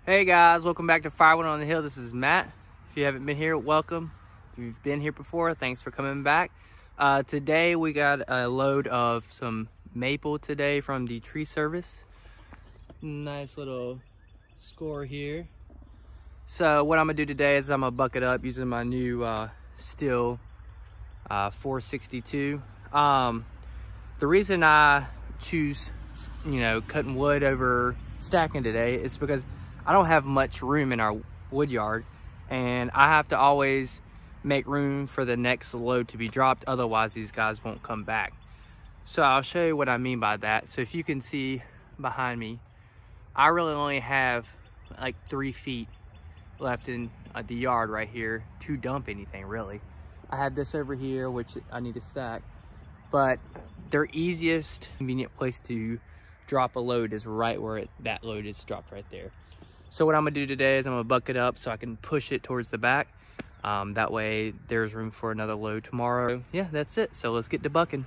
Hey guys, welcome back to Firewood on the Hill. This is Matt. If you haven't been here, welcome. If you've been here before, thanks for coming back. Today we got a load of some maple today from the tree service. Nice little score here. So what I'm gonna do today is I'm gonna bucket up using my new Stihl 462. The reason I choose, cutting wood over stacking today is because I don't have much room in our wood yard, and I have to always make room for the next load to be dropped, otherwise these guys won't come back. So I'll show you what I mean by that. So if you can see behind me, I really only have like 3 feet left in the yard right here to dump anything really. I have this over here which I need to stack, but their easiest convenient place to drop a load is right where that load is dropped right there. So what I'm gonna do today is I'm gonna bucket up so I can push it towards the back. That way there's room for another load tomorrow. Yeah, that's it. So let's get to bucking.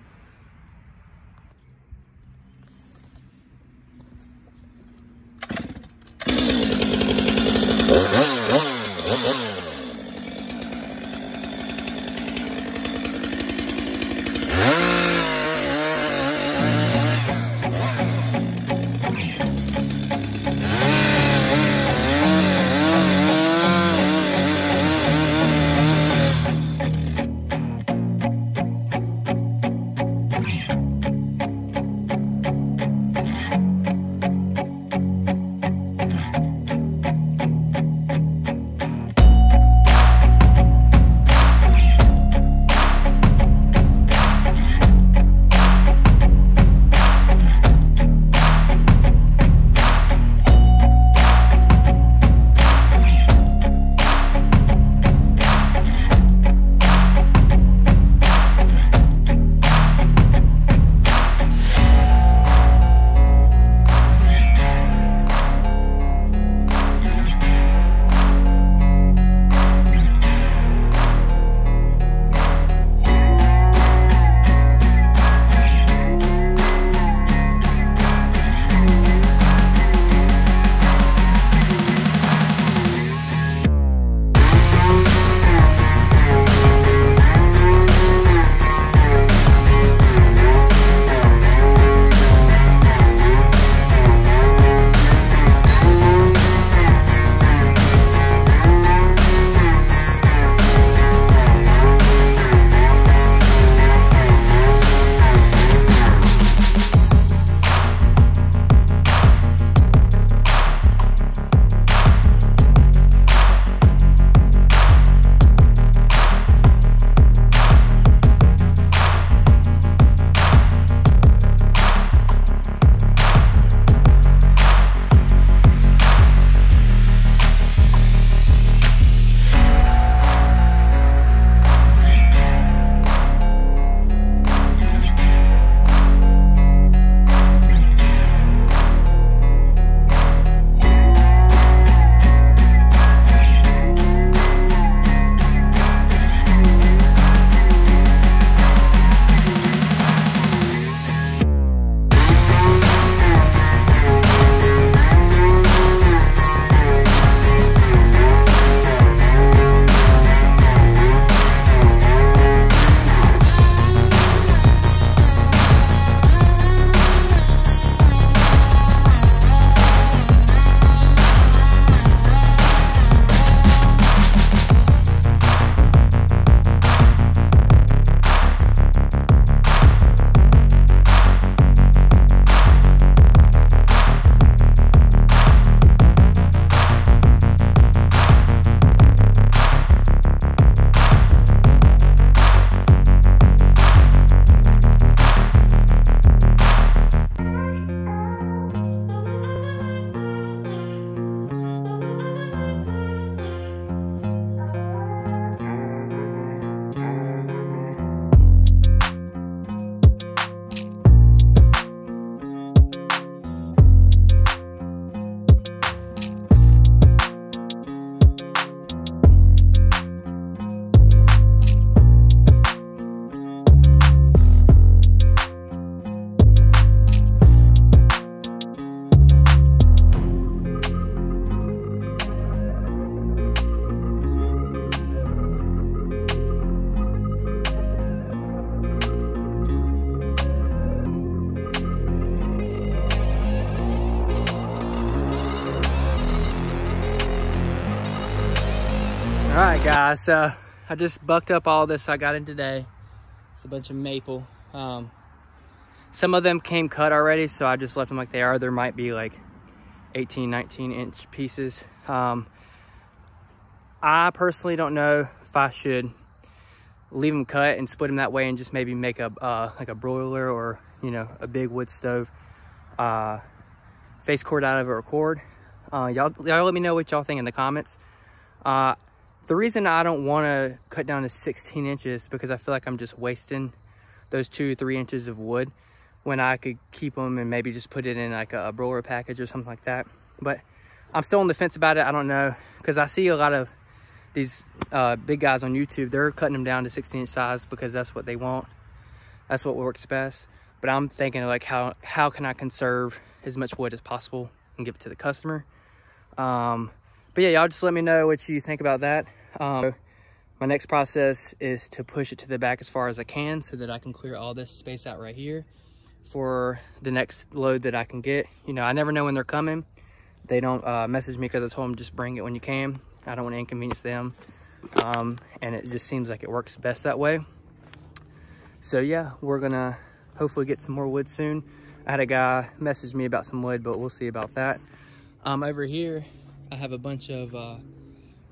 All right, guys, so I just bucked up all this I got in today. It's a bunch of maple. Some of them came cut already, so I just left them like they are. There might be like 18, 19-inch pieces. I personally don't know if I should leave them cut and split them that way and just maybe make a like a broiler or, you know, a big wood stove face cord out of it or cord. Y'all let me know what y'all think in the comments. The reason I don't want to cut down to 16 inches because I feel like I'm just wasting those 2-3 inches of wood when I could keep them and maybe just put it in like a broiler package or something like that. But I'm still on the fence about it. I don't know, because I see a lot of these big guys on YouTube. They're cutting them down to 16-inch size because that's what they want. That's what works best. But I'm thinking like how can I conserve as much wood as possible and give it to the customer. But yeah, y'all just let me know what you think about that. My next process is to push it to the back as far as I can so that I can clear all this space out right here for the next load that I can get. You know, I never know when they're coming. They don't message me because I told them just bring it when you can. I don't want to inconvenience them. And it just seems like it works best that way. So yeah, we're gonna hopefully get some more wood soon. I had a guy message me about some wood, but we'll see about that. Over here, I have a bunch of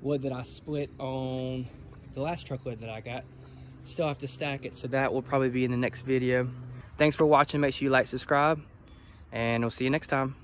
wood that I split on the last truckload that I got. Still have to stack it, so that will probably be in the next video. Thanks for watching. Make sure you like, subscribe, and we'll see you next time.